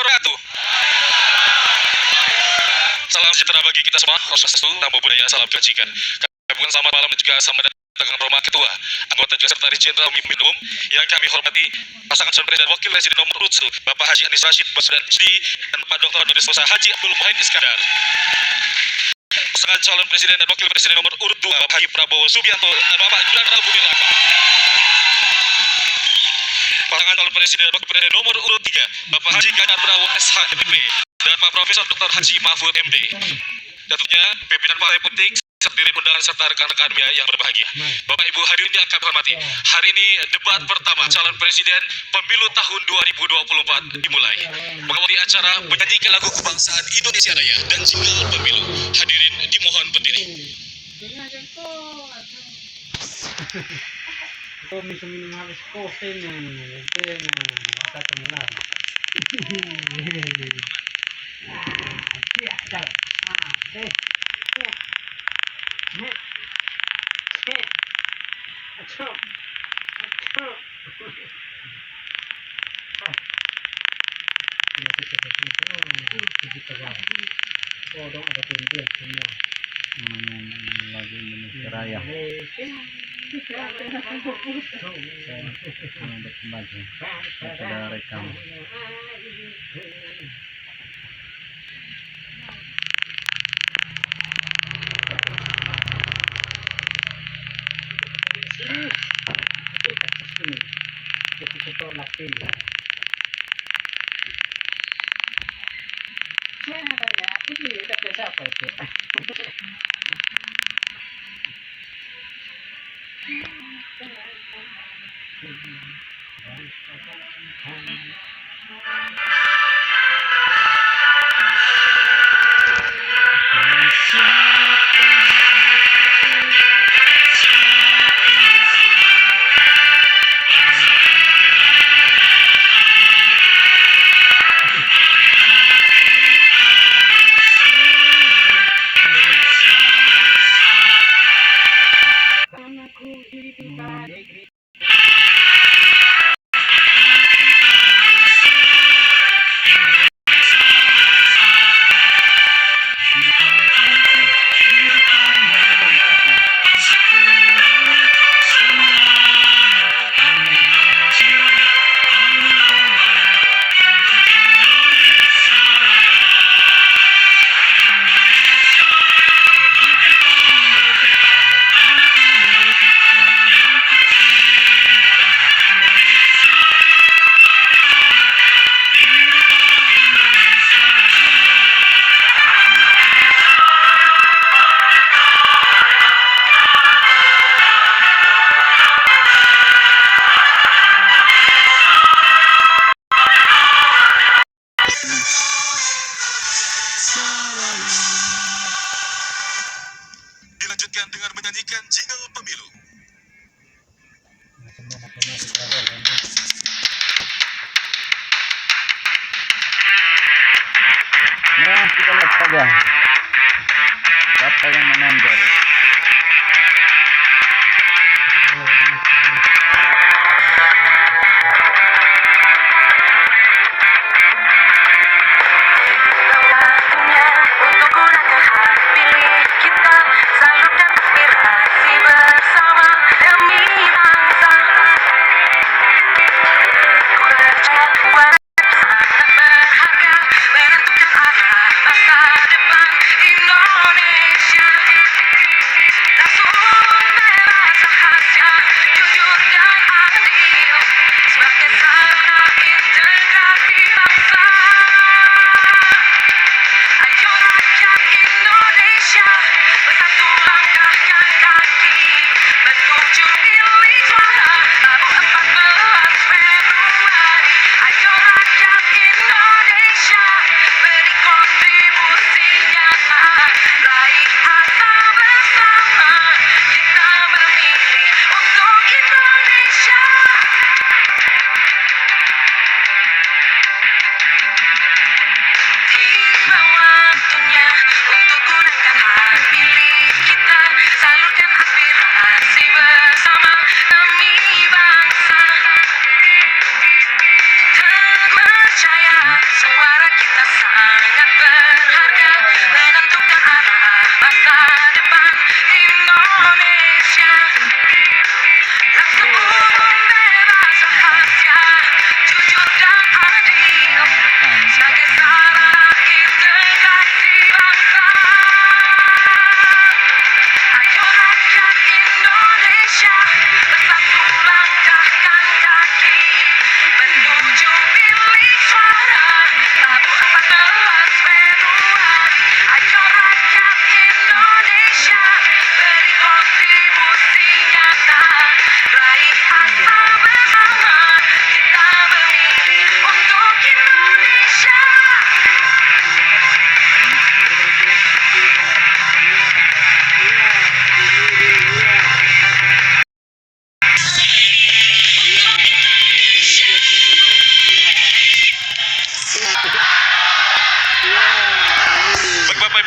wabarakatuh. Salam sejahtera bagi kita semua. Swastiastu, namo buddhaya, salam kebajikan. Kami selamat malam dan juga selamat datang Romo Ketua, anggota juga Sekretaris Jenderal Umum yang kami hormati pasangan calon presiden wakil presiden nomor urut 1 Bapak Haji Anies Rashid Baswedan SD dan Pak Dr. Honoris Causa Haji Abdul Muhaimin Iskandar. Pasangan calon presiden dan wakil presiden nomor urut 2 Bapak Haji Prabowo Subianto dan Bapak Gibran Rakabuming Raka. Pasangan calon presiden dan wakil presiden nomor urut 3 Bapak Haji Ganjar Pranowo SH MPP dan Pak Profesor Dr. Haji Mahfud MD. Dan tentunya pimpinan partai politik, hadirin undangan serta rekan-rekan media yang berbahagia. Bapak Ibu hadirin yang kami hormati, hari ini debat pertama calon presiden pemilu tahun 2024 dimulai. Mengawali acara menyanyikan lagu kebangsaan Indonesia Raya dan jingle pemilu. Hadirin dimohon berdiri. Lagu Indonesia Raya. Sudah rekam. Dilanjutkan dengan menyanyikan jingle pemilu. Nah, kita lihat saja siapa yang menonjol. Masa depan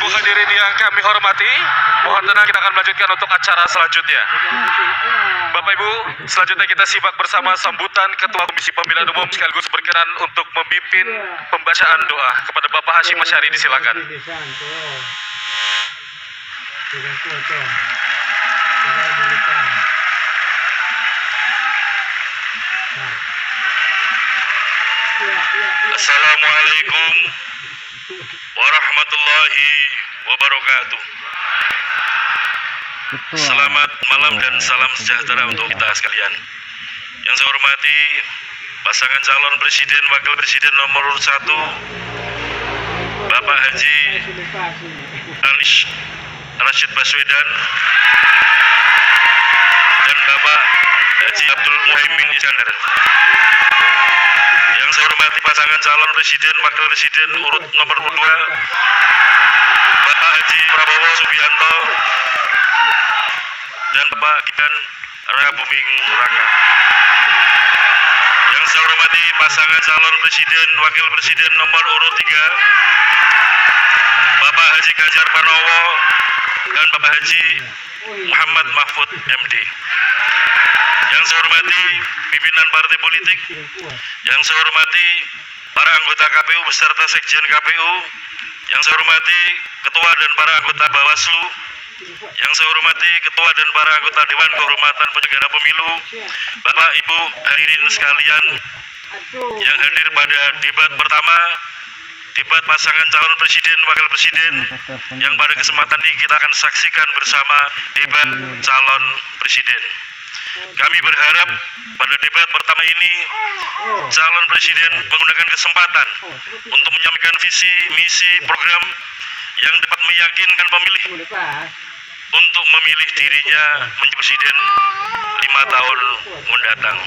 hadirin yang kami hormati, mohon tenang, kita akan melanjutkan untuk acara selanjutnya. Bapak Ibu, selanjutnya kita simak bersama sambutan Ketua Komisi Pemilihan Umum sekaligus berkenan untuk memimpin pembacaan doa kepada Bapak Hashim Asyari, disilakan. Assalamualaikum warahmatullahi wabarakatuh. Selamat malam dan salam sejahtera untuk kita sekalian. Yang saya hormati pasangan calon presiden wakil presiden nomor urut 1 Bapak Haji Anies Rashid Baswedan dan Bapak Haji Abdul Muhaimin Iskandar. Yang saya hormati pasangan calon presiden wakil presiden urut nomor 2 Bapak Haji Prabowo Subianto dan Bapak Gibran Raka Buming Raka. Yang saya hormati pasangan calon presiden wakil presiden nomor urut 3 Bapak Haji Ganjar Pranowo dan Bapak Haji Muhammad Mahfud MD. Yang saya hormati pimpinan partai politik, yang saya hormati para anggota KPU beserta sekjen KPU, yang saya hormati ketua dan para anggota Bawaslu, yang saya hormati ketua dan para anggota Dewan Kehormatan Penyelenggara Pemilu, Bapak Ibu hadirin sekalian yang hadir pada debat pertama, debat pasangan calon presiden wakil presiden, yang pada kesempatan ini kita akan saksikan bersama debat calon presiden. Kami berharap pada debat pertama ini calon presiden menggunakan kesempatan untuk menyampaikan visi, misi, program yang dapat meyakinkan pemilih untuk memilih dirinya menjadi presiden 5 tahun mendatang.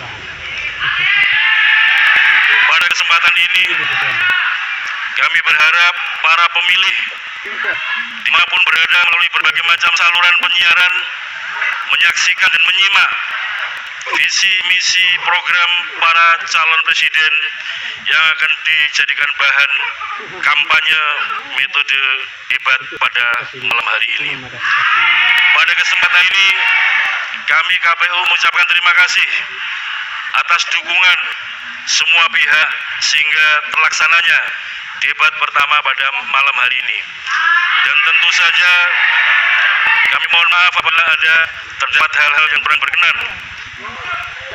Pada kesempatan ini kami berharap para pemilih dimanapun berada melalui berbagai macam saluran penyiaran menyaksikan dan menyimak visi misi program para calon presiden yang akan dijadikan bahan kampanye metode debat pada malam hari ini. Pada kesempatan ini kami KPU mengucapkan terima kasih atas dukungan semua pihak sehingga terlaksananya debat pertama pada malam hari ini. Dan tentu saja kami mohon maaf apabila ada terdapat hal-hal yang kurang berkenan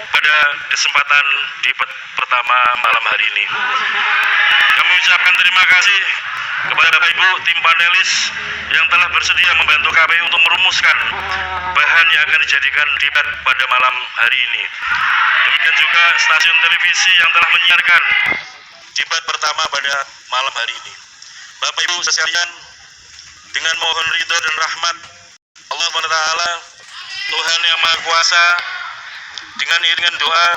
pada kesempatan debat pertama malam hari ini. Kami ucapkan terima kasih kepada Bapak Ibu tim panelis yang telah bersedia membantu KPU untuk merumuskan bahan yang akan dijadikan debat pada malam hari ini. Demikian juga stasiun televisi yang telah menyiarkan debat pertama pada malam hari ini. Bapak Ibu sekalian, dengan mohon ridho dan rahmat Allah SWT, Tuhan yang Maha Kuasa, dengan iringan doa,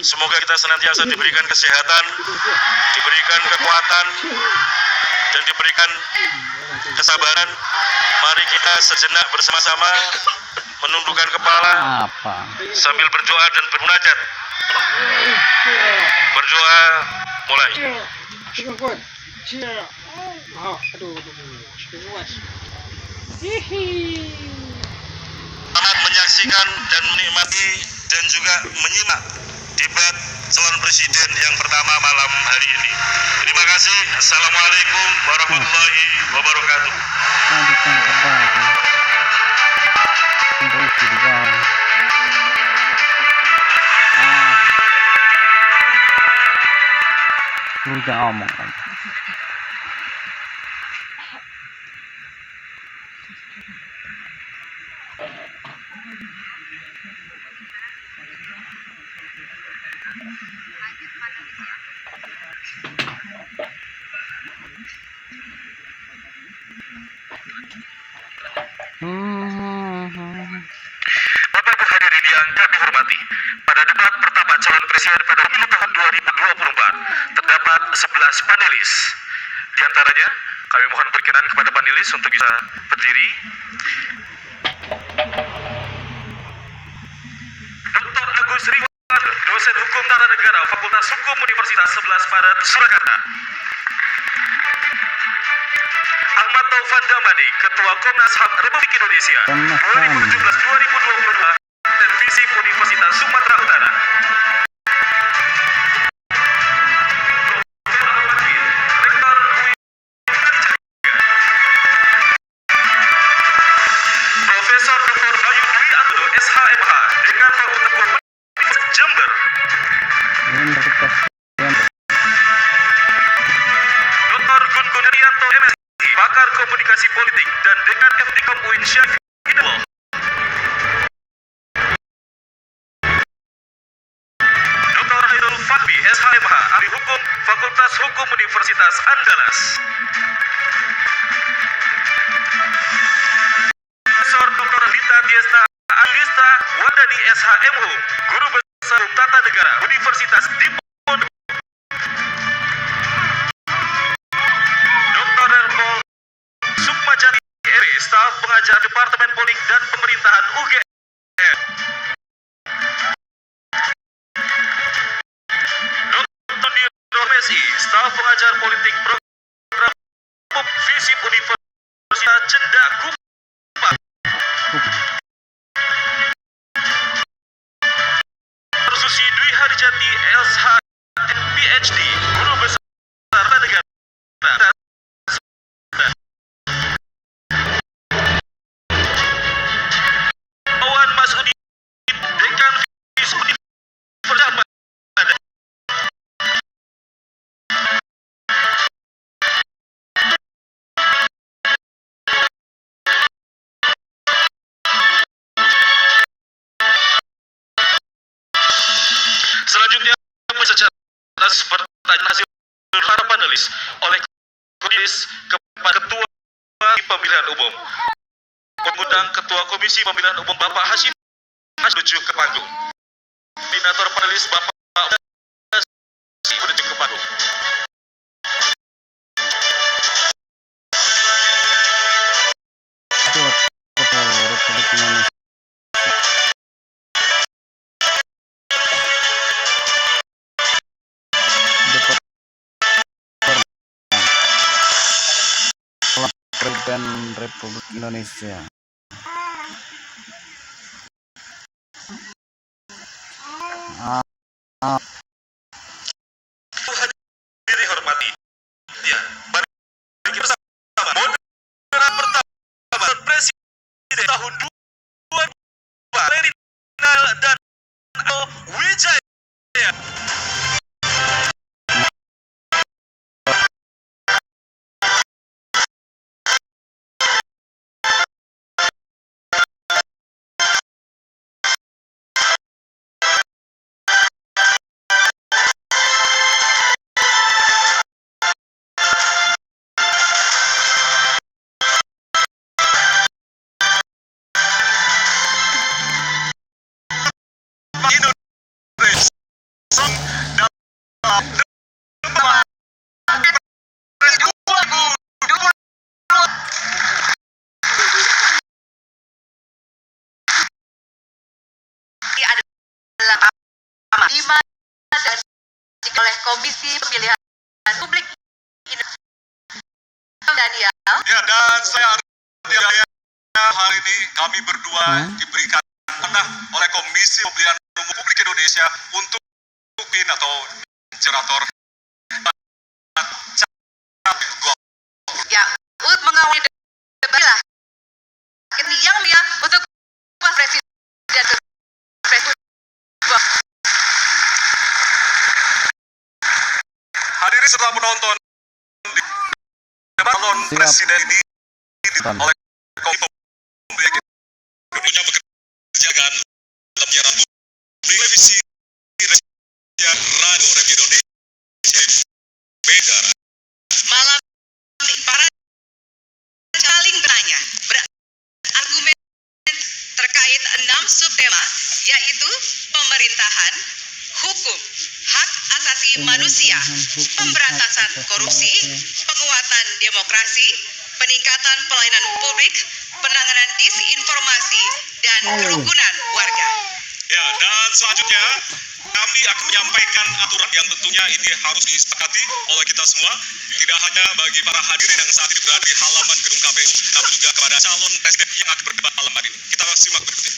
semoga kita senantiasa diberikan kesehatan, diberikan kekuatan, dan diberikan kesabaran. Mari kita sejenak bersama-sama menundukkan kepala sambil berdoa dan bermunajat. Berdoa mulai. Selamat menyaksikan dan menikmati dan juga menyimak debat calon presiden yang pertama malam hari ini. Terima kasih. Assalamualaikum warahmatullahi wabarakatuh. Udah omong kan. Bapak Ibu hadirin yang kami hormati, pada debat pertama calon presiden pada pemilu tahun 2024 terdapat 11 panelis. Di antaranya, kami mohon berkenan kepada panelis untuk bisa berdiri. Dr. Agus Riwan, dosen Hukum Tata Negara, Fakultas Hukum Universitas 11 Maret, Surakarta. Ahmad Taufan Damani, Ketua Komnas HAM Republik Indonesia, 2017-2022, dan Visip Universitas Sumatera Utara. Profesor Dr. Bayu Dwi Atudo, SHMH, Dekan Fakultas Hukum Jember. Dr. Gun Gun Herianto, MSI, Pakar Komunikasi Politik dan Dekan FTKOM UIN Syarif Hidayah. Dr. Hairul Fahmi, SHMH, Ahli Hukum, Fakultas Hukum Universitas Andalas. Profesor Dr. Lita Tiesta Anggista Wadani, SHMU, Guru Besar Tata Negara, Universitas Diponegoro. Dr. Herpol Sukmajani, Staf Pengajar Departemen Politik dan Pemerintahan UGM. Dr. Diro Messi, Staf Pengajar Politik Program Visip Universitas Cendak Kupang. Susi Dwi Harijati, LSH PhD, Guru Besar Tata Negara. Awan Masudi, Dekan Visip Universitas. Selanjutnya, secara pertanyaan hasil para panelis oleh Komisi kepada Ketua Pemilihan Umum. Mengundang Ketua Komisi Pemilihan Umum Bapak Hashim menuju ke panggung. Koordinator panelis Bapak menuju ke panggung. Republik Indonesia. Presiden Republik Indonesia. Hadirin hormati. Ya, mari kita bersama. Moderator pertama Presiden tahun 2022 Ferdinand dan Wijaya. Adalah dan oleh Komisi Pemilihan Publik Indonesia. Daniel. Ya, dan saya Ardiaya, hari ini kami berdua diberikan amanah oleh Komisi Pemilihan Umum Publik Indonesia untuk pin atau generator Ya, untuk mengawali debat lah. Ini yang dia untuk Presiden. Hadirin setelah menonton debat calon presiden ini oleh Komisi Pemilihan Indonesia bekerja dengan dalam siaran televisi radio Indonesia Medan. Malam ini para saling bertanya berargumen terkait 6 subtema, yaitu pemerintahan, hukum, hak asasi manusia, pemberantasan korupsi, penguatan demokrasi, peningkatan pelayanan publik, penanganan disinformasi, dan kerukunan warga. Ya, Ya, dan selanjutnya kami akan menyampaikan aturan yang tentunya ini harus disepakati oleh kita semua, tidak hanya bagi para hadirin yang saat ini berada di halaman gedung KPU, tapi juga kepada calon presiden yang akan berdebat malam hari ini. Kita simak berikutnya.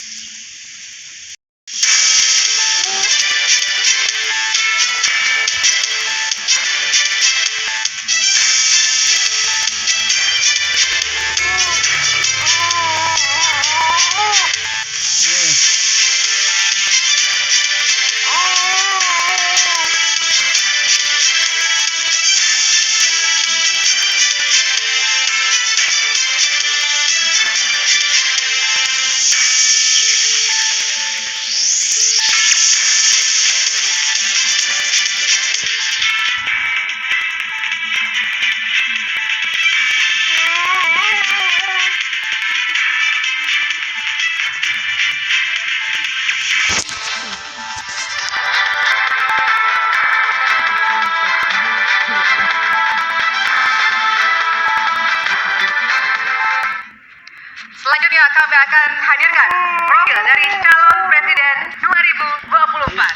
Selanjutnya kami akan hadirkan profil dari calon presiden 2024.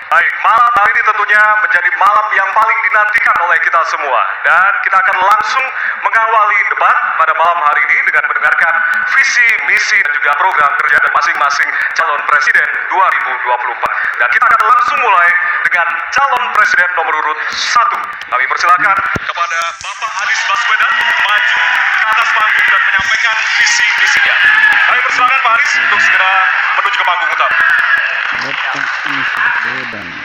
Baik, malam hari ini tentunya menjadi malam yang paling dinantikan oleh kita semua. Dan kita akan langsung mengawali debat pada malam hari ini dengan mendengarkan visi, misi, dan juga program kerja dari masing-masing calon presiden 2024. Dan kita akan langsung mulai dengan calon presiden nomor urut 1. Kami persilakan kepada Bapak Anies Baswedan untuk maju ke atas panggung dan menyampaikan visi, misinya. Kami persilakan Pak Anies untuk segera menuju ke panggung utama.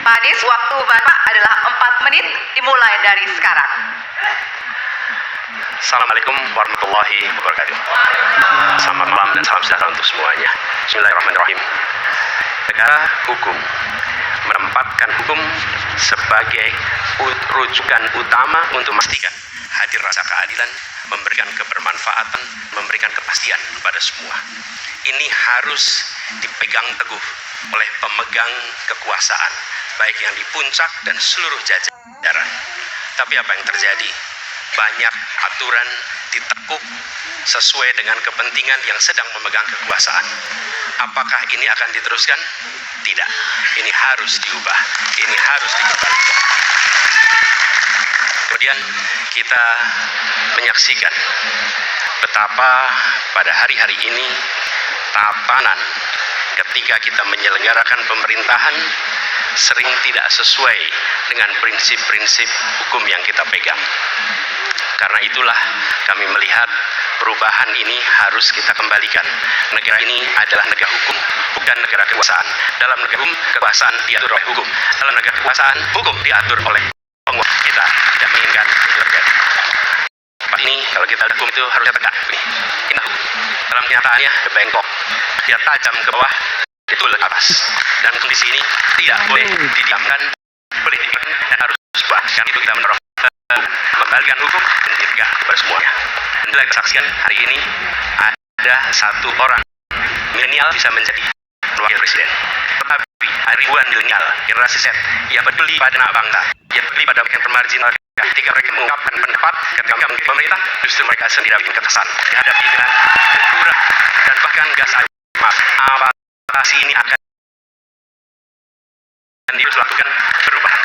Pak Anies, waktu Bapak adalah 4 menit dimulai dari sekarang. Assalamualaikum warahmatullahi wabarakatuh. Selamat malam dan salam sejahtera untuk semuanya. Bismillahirrahmanirrahim. Negara hukum menempatkan hukum sebagai rujukan utama untuk memastikan hadir rasa keadilan, memberikan kebermanfaatan, memberikan kepastian kepada semua. Ini harus dipegang teguh oleh pemegang kekuasaan, baik yang di puncak dan seluruh jajaran. Tapi apa yang terjadi? Banyak aturan ditekuk sesuai dengan kepentingan yang sedang memegang kekuasaan. Apakah ini akan diteruskan? Tidak. Ini harus diubah. Ini harus dikembalikan. Kemudian kita menyaksikan betapa pada hari-hari ini tatanan ketika kita menyelenggarakan pemerintahan sering tidak sesuai dengan prinsip-prinsip hukum yang kita pegang. Karena itulah kami melihat perubahan ini harus kita kembalikan. Negara ini adalah negara hukum, bukan negara kekuasaan. Dalam negara hukum, kekuasaan diatur oleh hukum. Dalam negara kekuasaan, hukum diatur oleh penguasa. Kita tidak menginginkan itu terjadi. Pak ini kalau kita hukum itu harusnya tegak. Ini dalam kenyataannya bengkok, dia tajam ke bawah, itu ke atas. Dan kondisi ini tidak boleh didiamkan, boleh didiamkan dan harus diubah. Karena itu kita mendorong membalikan hukum dan ditegak kepada semuanya. Dan kita saksikan hari ini ada satu orang milenial bisa menjadi wakil presiden. Tetapi ribuan milenial generasi Z yang peduli pada anak bangsa, yang peduli pada yang termarginal, ketika mereka mengungkapkan pendapat ketika mengkritik pemerintah, justru mereka sendiri bikin ketasan dihadapi dengan kurang dan bahkan gas air mata. Apakah ini akan dilakukan perubahan?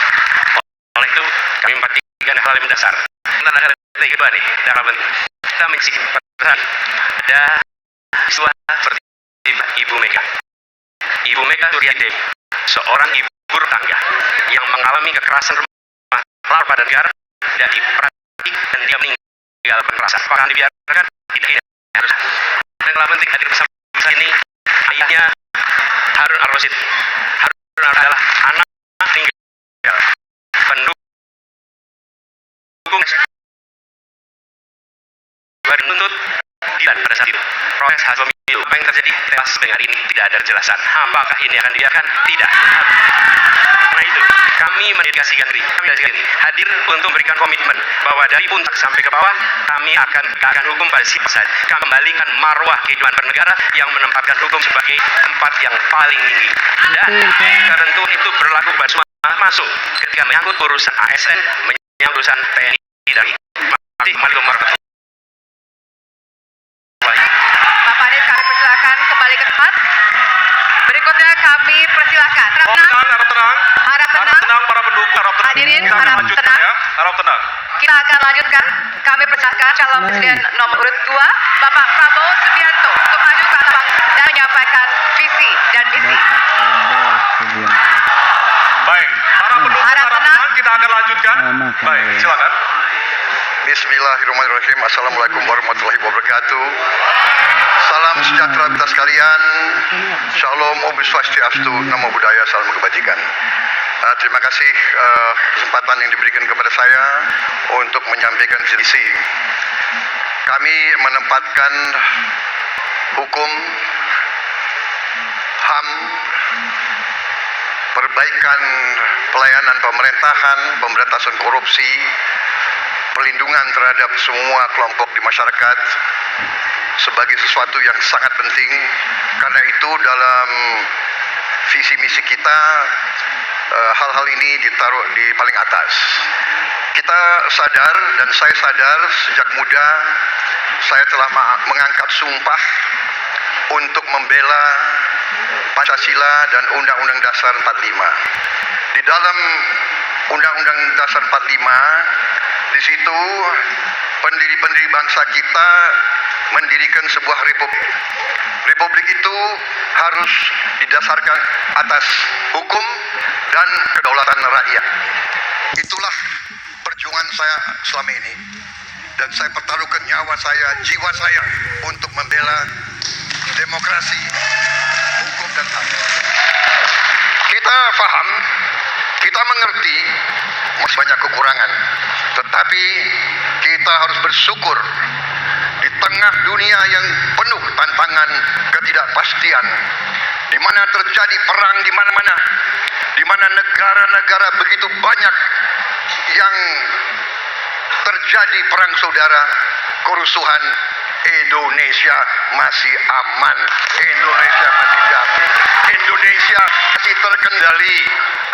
Oleh itu kami memperhatikan hal yang mendasar. Tentang hal yang kedua nih, kita menyaksikan ada siswa seperti Ibu Mega. Ibu Mega Suryadi, seorang ibu rumah tangga yang mengalami kekerasan rumah tangga pada negara dan dipraktik dan dia meninggal kekerasan. Apakah dibiarkan? Tidak harus. Dan dalam penting hadir bersama ini ayahnya Harun Ar-Rasyid. Harun adalah anak tinggal pendukung menuntut dan pada saat itu proses hasil pemilu apa yang terjadi tewas dengan ini tidak ada kejelasan. Apakah ini akan dibiarkan? Tidak. Karena itu kami mendedikasikan diri hadir untuk memberikan komitmen bahwa dari puncak sampai ke bawah kami akan hukum pada siapa saja. Kami kembalikan marwah kehidupan bernegara yang menempatkan hukum sebagai tempat yang paling tinggi. Dan ketentuan itu berlaku pada semua masuk ketika menyangkut urusan ASN, menyangkut urusan TNI dan Bapak Adit, kami persilakan kembali ke tempat. Berikutnya kami persilakan. Harap tenang. Para pendukung, harap tenang. Hadirin, Kita akan harap lanjutkan tenang. ya, harap tenang. Kita akan lanjutkan. Kami persilakan calon presiden nomor urut 2, Bapak Prabowo Subianto, untuk maju ke atas panggung dan menyampaikan visi dan misi. Baik, para pendukung, Harap harap tenang. tenang. Kita akan lanjutkan. Baik, silakan. Bismillahirrahmanirrahim. Assalamualaikum warahmatullahi wabarakatuh. Salam sejahtera kita sekalian. Shalom, Om Swastiastu, Namo Buddhaya, Salam Kebajikan. Terima kasih kesempatan yang diberikan kepada saya untuk menyampaikan visi. Kami menempatkan hukum, HAM, perbaikan pelayanan pemerintahan, pemberantasan korupsi, perlindungan terhadap semua kelompok di masyarakat sebagai sesuatu yang sangat penting. Karena itu dalam visi misi kita hal-hal ini ditaruh di paling atas. Kita sadar dan saya sadar sejak muda saya telah mengangkat sumpah untuk membela Pancasila dan Undang-Undang Dasar 45. Di dalam Undang-Undang Dasar 45, di situ pendiri-pendiri bangsa kita mendirikan sebuah republik. Republik itu harus didasarkan atas hukum dan kedaulatan rakyat. Itulah perjuangan saya selama ini. Dan saya pertaruhkan nyawa saya, jiwa saya untuk membela demokrasi, hukum dan HAM. Kita paham, kita mengerti masih banyak kekurangan. Tetapi kita harus bersyukur di tengah dunia yang penuh tantangan ketidakpastian, di mana terjadi perang di mana-mana, di mana negara-negara begitu banyak yang terjadi perang saudara, kerusuhan, Indonesia masih aman, Indonesia masih damai, Indonesia masih terkendali,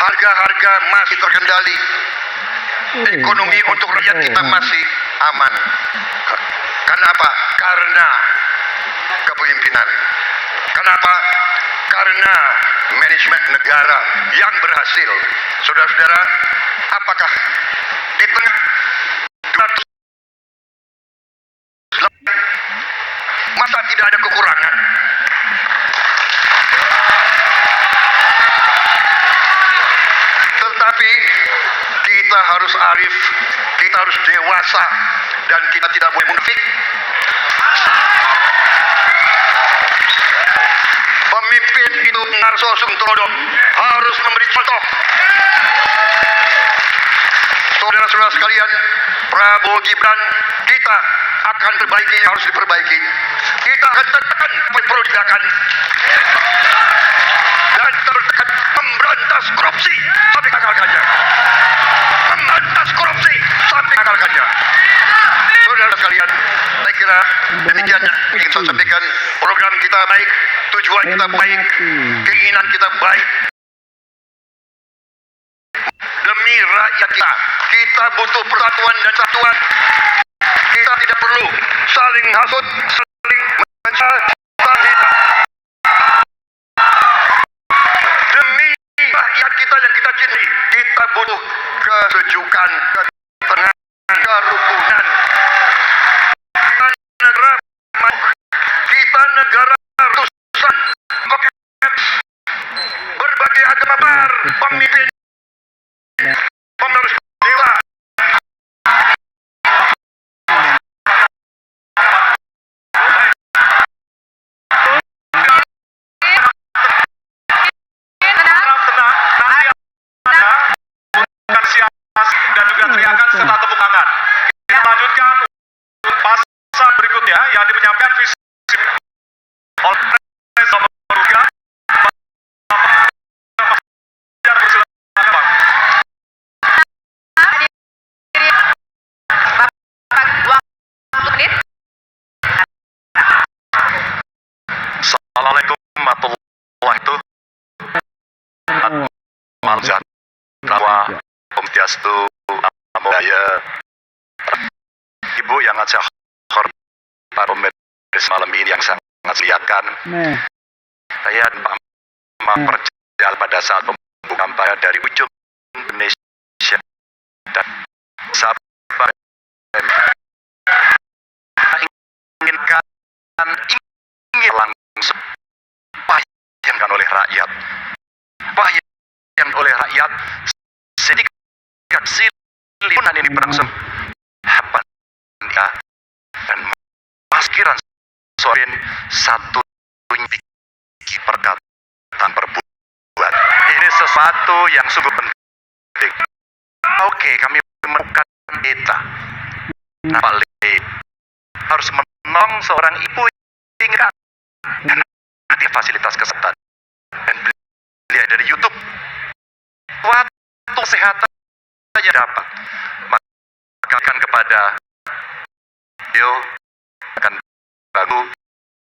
harga-harga masih terkendali, ekonomi untuk rakyat kita masih aman. Kenapa? Karena kepemimpinan. Kenapa? Karena manajemen negara yang berhasil. Saudara-saudara, apakah di tengah 200 masa tidak ada kekurangan? Tetapi kita harus arif, kita harus dewasa, dan kita tidak boleh munafik. Pemimpin itu Ngarso Sumtrodo harus memberi contoh. Saudara-saudara sekalian, Prabowo Gibran, kita akan perbaiki yang harus diperbaiki. Kita akan tekan apa yang perlu dilakukan. Dan tertekan memberantas korupsi sampai akal-akalnya. Memberantas korupsi sampai akal-akalnya. Saudara sekalian, saya kira demikian yang ingin saya sampaikan. Program kita baik, tujuan kita baik, keinginan kita baik. Demi rakyat kita, kita butuh persatuan dan kesatuan. Kita tidak perlu saling hasut, saling mencari. Demi rakyat kita yang kita cintai, kita butuh kesejukan, ketenangan, kerukunan. Kita negara ratusan berbagai agama pemimpin Salam sejahtera, Om Swastiastu, Namo Buddhaya. Ibu yang saya hormati, para pemirsa malam ini yang sangat muliakan, Nih, saya perjalanan pada saat pembukaan kampanye dari ujung Indonesia dan sahabat ingin langsung bayangkan oleh rakyat, sehingga silipunan ini berlangsung apa dia dan maskiran soal satu perkataan perbuatan ini sesuatu yang sungguh penting. Oke, kami menemukan kita paling harus menolong seorang ibu yang ada fasilitas kesehatan dan beliau dari YouTube waktu kesehatan saja dapat maka akan kepada beliau akan bagu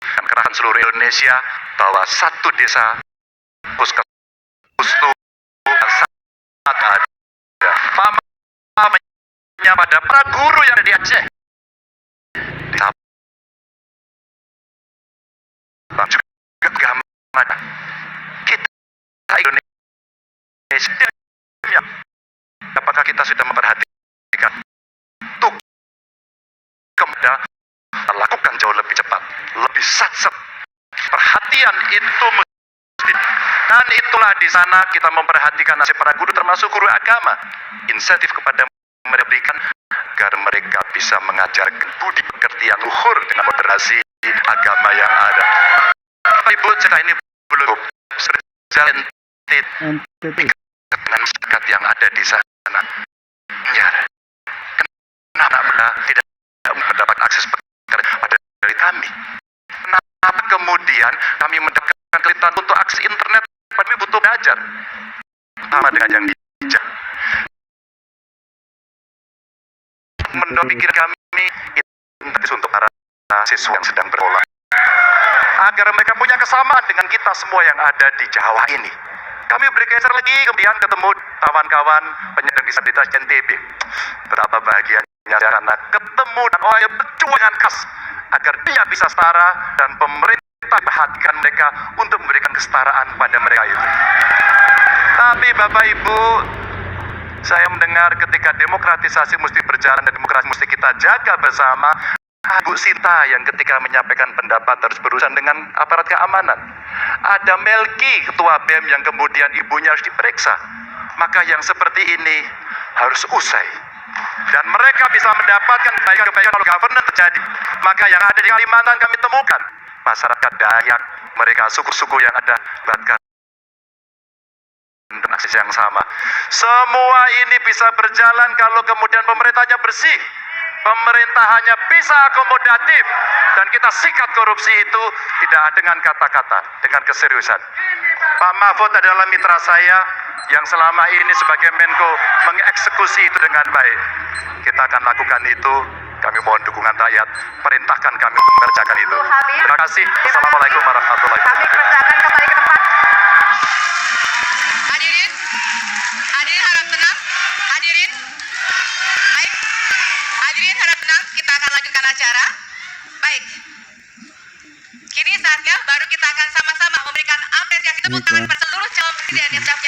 dan kerahkan seluruh Indonesia bahwa satu desa puskesmas sangat ada pamannya pada para guru yang ada di Aceh juga gambar kita Indonesia. Apakah kita sudah memperhatikan tuh kemudian lakukan jauh lebih cepat, lebih satset. Perhatian itu mesti, dan itulah di sana kita memperhatikan nasib para guru termasuk guru agama. Insentif kepada mereka berikan agar mereka bisa mengajarkan budi pekerti yang luhur dengan moderasi agama yang ada. Ibu, cerita ini belum berjalan dengan masyarakat yang ada di sana. Ya, kenapa tidak mendapat akses pada dari kami? Kenapa kemudian kami mendapatkan kesulitan untuk akses internet? Kami butuh belajar. Sama dengan yang bijak. Pikir kami itu untuk para siswa yang sedang bersekolah, agar mereka punya kesamaan dengan kita semua yang ada di Jawa ini. Kami bergeser lagi, kemudian ketemu kawan-kawan penyandang disabilitas NTB. Betapa bahagianya karena ketemu dan orang yang berjuang dengan khas agar dia bisa setara dan pemerintah perhatikan mereka untuk memberikan kesetaraan pada mereka itu. Tapi Bapak Ibu, saya mendengar ketika demokratisasi mesti berjalan dan demokrasi mesti kita jaga bersama. Bu Sinta yang ketika menyampaikan pendapat harus berurusan dengan aparat keamanan. Ada Melki, ketua BEM yang kemudian ibunya harus diperiksa. Maka yang seperti ini harus usai. Dan mereka bisa mendapatkan kebaikan-kebaikan kalau governance terjadi. Maka yang ada di Kalimantan kami temukan. Masyarakat Dayak, mereka suku-suku yang ada bahkan dengan akses yang sama. Semua ini bisa berjalan kalau kemudian pemerintahnya bersih. Pemerintah hanya bisa akomodatif dan kita sikat korupsi itu tidak dengan kata-kata, dengan keseriusan. Pak Mahfud adalah mitra saya yang selama ini sebagai Menko mengeksekusi itu dengan baik. Kita akan lakukan itu. Kami mohon dukungan rakyat. Perintahkan kami untuk mengerjakan itu. Terima kasih. Assalamualaikum warahmatullahi Kami wabarakatuh. persilakan kembali ke tempat. Hadirin harap tenang. Hadirin harap tenang. Kita akan lanjutkan acara. Baik. Kini saatnya baru kita akan sama-sama memberikan apresiasi tepuk tangan pada seluruh calon presiden yang sudah